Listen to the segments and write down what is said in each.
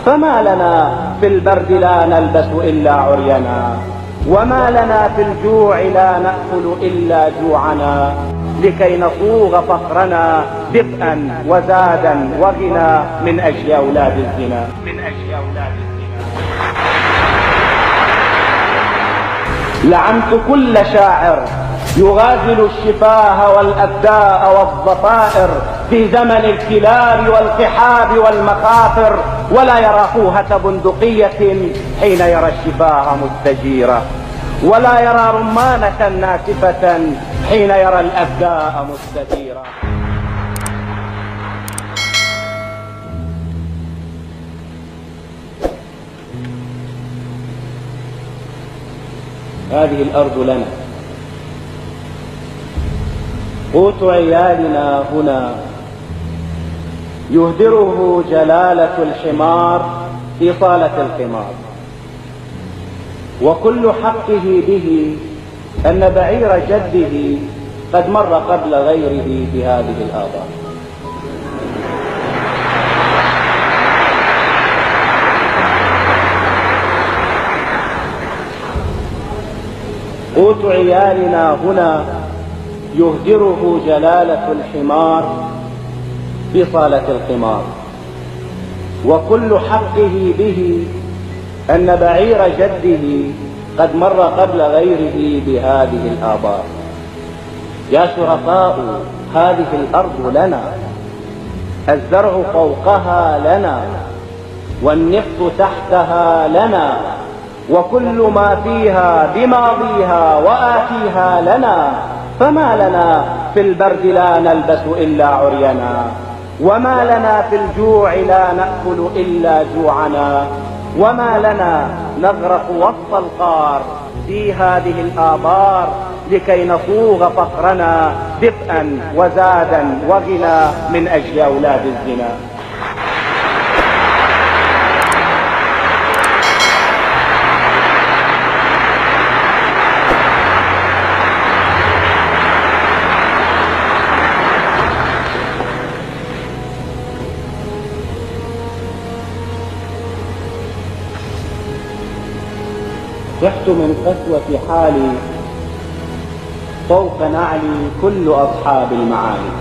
فما لنا في البرد لا نلبس إلا عرينا، وما لنا في الجوع لا نأكل إلا جوعنا، لكي نصوغ فقرنا دفئا وزادا وغنى من أجل أولاد الزنا. لعنت كل شاعر يغازل الشفاه والأبداء والضفائر في زمن الكلاب والقحاب والمخافر، ولا يرى فوهة بندقية حين يرى الشفاه مستجيرة، ولا يرى رمانة ناسفة حين يرى الأبداء مستديرة. هذه الأرض لنا، قوت عيالنا هنا، يهدره جلالة الحمار في صالة القمار، وكل حقه به أن بعير جده قد مر قبل غيره بهذه الآبار. قوت عيالنا هنا، يهدره جلالة الحمار في صالة القمار، وكل حقه به أن بعير جده قد مر قبل غيره بهذه الآبار. يا شرفاء، هذه الأرض لنا، الزرع فوقها لنا، والنفط تحتها لنا، وكل ما فيها بماضيها وآتيها لنا. فما لنا في البرد لا نلبس إلا عرينا، وما لنا في الجوع لا نأكل إلا جوعنا، وما لنا نغرق وسط القار في هذه الآبار، لكي نصوغ فقرنا دفئا وزادا وغنى من أجل أولاد الزنا. صحت من قسوة حالي فوق نعلي كل أصحاب المعالي.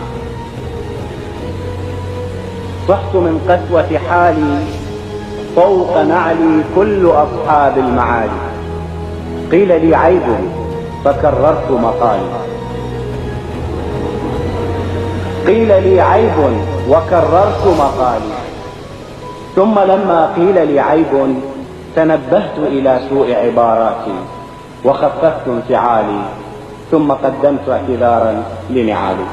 صحت من قسوة حالي فوق نعلي كل أصحاب المعالي. قيل لي عيب فكررت مقالي. قيل لي عيب وكررت مقالي. ثم لما قيل لي عيب تنبهت إلى سوء عباراتي وخففت انفعالي، ثم قدمت اعتذارا لنعالي.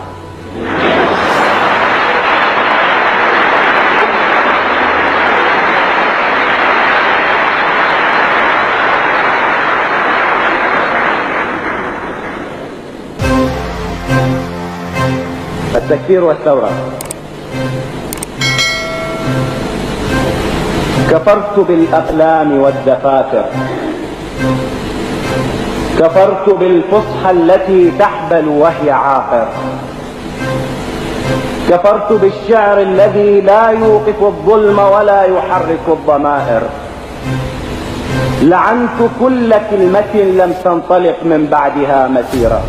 التكفير والثورة. كفرت بالأقلام والدفاتر، كفرت بالفصحى التي تحبل وهي عاقر، كفرت بالشعر الذي لا يوقف الظلم ولا يحرك الضمائر. لعنت كل كلمة لم تنطلق من بعدها مسيرة،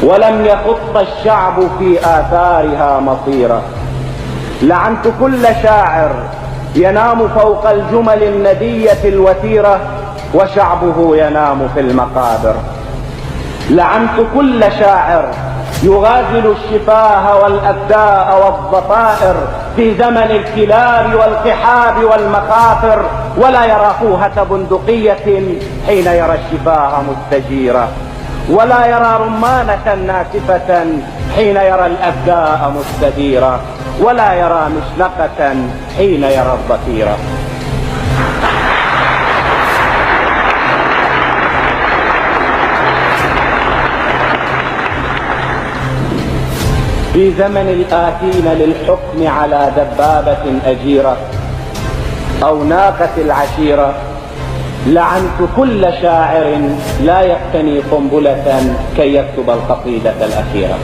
ولم يخط الشعب في آثارها مصيرة. لعنت كل شاعر ينام فوق الجمل الندية الوثيرة وشعبه ينام في المقابر. لعنت كل شاعر يغازل الشفاه والأبداء والضفائر في زمن الكلاب والقحاب والمخافر، ولا يرى فوهة بندقية حين يرى الشفاه مستجيرة، ولا يرى رمانة ناسفة حين يرى الأبداء مستديرة، ولا يرى مشنقة حين يرى الضفيرة. في زمن الآتين للحكم على دبابة أجيرة أو ناقة العشيرة، لعنت كل شاعر لا يقتني قنبلة كي يكتب القصيدة الأخيرة.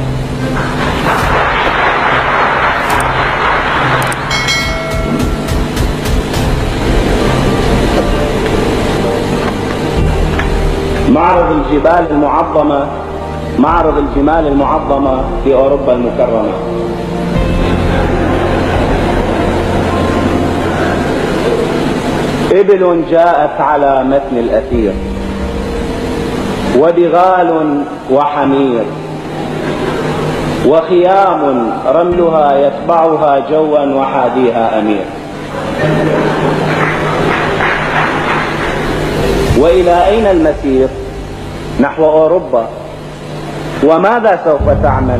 معرض الجمال المعظمة في أوروبا المكرمة. إبل جاءت على متن الأثير، وبغال وحمير، وخيام رملها يتبعها جوا وحاديها أمير. وإلى أين المسير؟ نحو أوروبا. وماذا سوف تعمل؟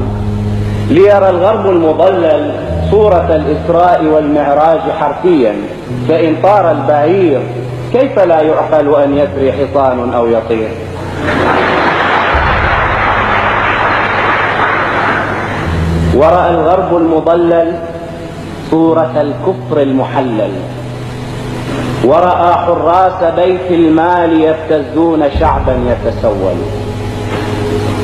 ليرى الغرب المضلل صورة الإسراء والمعراج حرفيا، فإن طار البعير كيف لا يعقل أن يسري حصان أو يطير؟ ورأى الغرب المضلل صورة الكفر المحلل، ورأى حراس بيت المال يبتزون شعبا يتسول،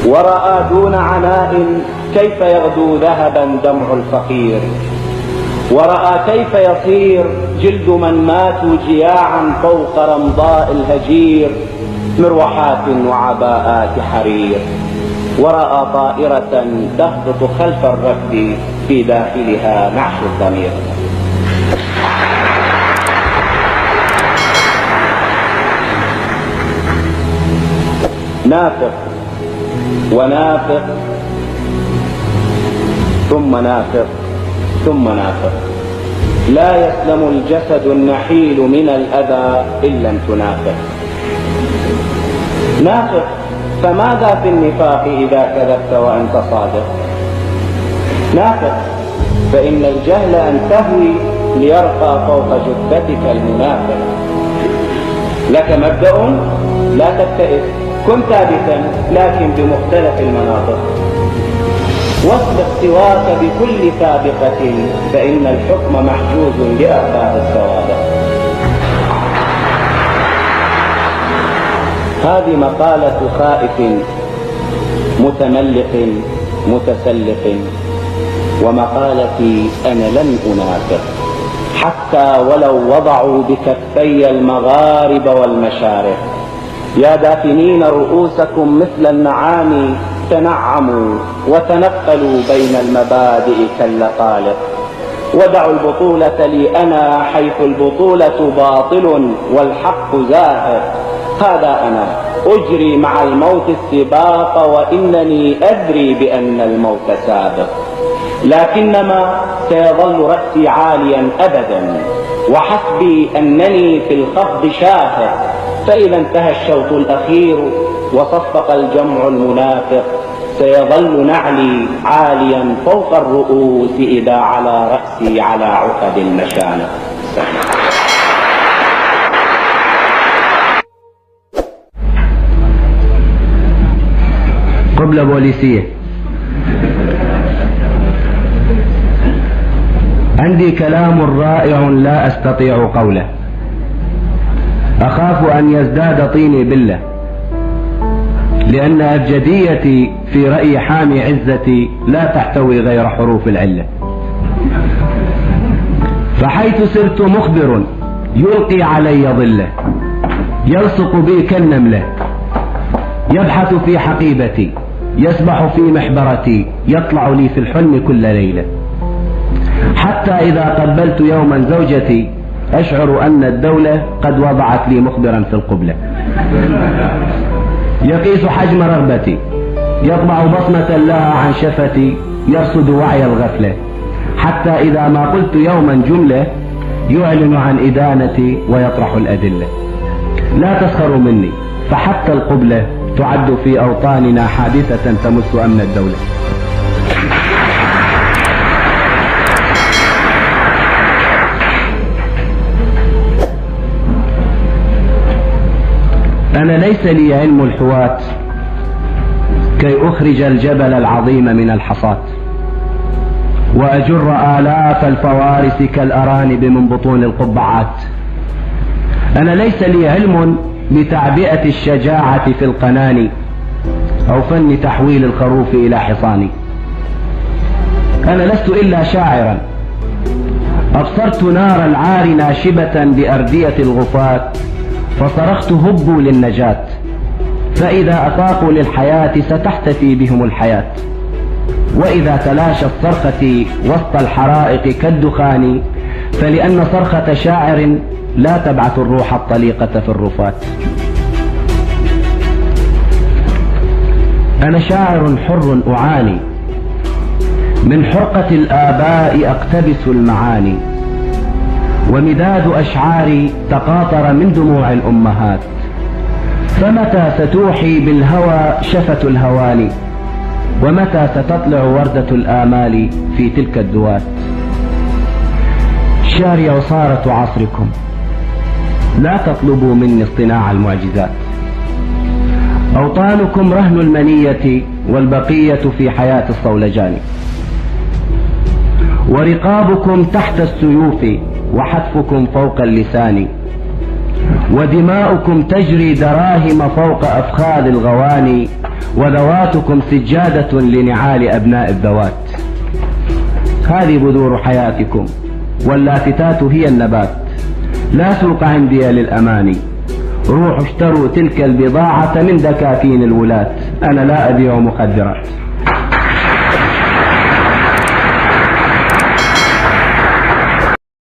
ورأى دون عناء كيف يغدو ذهبا دمع الفقير، ورأى كيف يصير جلد من ماتوا جياعا فوق رمضاء الهجير مروحات وعباءات حرير، ورأى طائرة تهبط خلف الركب في داخلها نعش الضمير. نافق ونافق ثم نافق ثم نافق، لا يسلم الجسد النحيل من الأذى إلا أن تنافق. نافق، فماذا في النفاق إذا كذبت وأنت صادق؟ نافق، فإن الجهل أن تهوي ليرقى فوق جثتك المنافق. لك مبدأ لا تبتئس، كن ثابتا لكن بمختلف المناطق، واسبق سواك بكل سابقة فإن الحكم محجوز لأرباب السوابق. هذه مقالة خائف متملق متسلق، ومقالتي أنا لن أنافق حتى ولو وضعوا بكفي المغارب والمشارق. يا دافنين رؤوسكم مثل النعام تنعموا وتنقلوا بين المبادئ كاللقالق، ودعوا البطولة لي أنا حيث البطولة باطل والحق زاهر. هذا أنا أجري مع الموت السباق وإنني أدري بأن الموت سابق، لكنما سيظل رأسي عاليا أبدا وحسبي أنني في الخفض شاهق. فإذا انتهى الشوط الأخير وصفق الجمع المنافق سيظل نعلي عاليا فوق الرؤوس إذا على رأسي على عقد المشانق. قبلة بوليسية. عندي كلام رائع لا أستطيع قوله، أخاف أن يزداد طيني بلة، لأن أبجديتي في رأي حامي عزتي لا تحتوي غير حروف العلة. فحيث سرت مخبر يلقي علي ظله، يلصق بي كالنملة، يبحث في حقيبتي، يسبح في محبرتي، يطلع لي في الحلم كل ليلة، حتى إذا قبلت يوما زوجتي أشعر أن الدولة قد وضعت لي مخبرا في القبلة. يقيس حجم رغبتي، يطبع بصمة لها عن شفتي، يرصد وعي الغفلة، حتى إذا ما قلت يوما جملة يعلن عن إدانتي ويطرح الأدلة. لا تسخروا مني، فحتى القبلة تعد في أوطاننا حادثة تمس أمن الدولة. أنا ليس لي علم الحوات كي أخرج الجبل العظيم من الحصاة وأجر آلاف الفوارس كالأرانب من بطون القبعات. أنا ليس لي علم بتعبئة الشجاعة في القناني أو فن تحويل الخروف إلى حصان. أنا لست إلا شاعرا أبصرت نار العار ناشبة بأردية الغفاة فصرخت هبوا للنجاة، فإذا أطاقوا للحياة ستحتفي بهم الحياة، وإذا تلاشت صرختي وسط الحرائق كالدخان فلأن صرخة شاعر لا تبعث الروح الطليقة في الرفات. أنا شاعر حر أعاني من حرقة الآباء أقتبس المعاني، ومداد أشعاري تقاطر من دموع الأمهات، فمتى ستوحي بالهوى شفة الهواني، ومتى ستطلع وردة الآمال في تلك الدوات. شعري عصارة عصركم، لا تطلبوا مني اصطناع المعجزات. أوطانكم رهن المنية والبقية في حياة الصولجان، ورقابكم تحت السيوف وحتفكم فوق اللسان، ودماؤكم تجري دراهم فوق أفخاذ الغواني، وذواتكم سجادة لنعال أبناء الذوات. هذه بذور حياتكم، واللافتات هي النبات، لا سوق عندي للأماني. روحوا اشتروا تلك البضاعة من دكاكين الولاة، أنا لا أبيع مخدرات.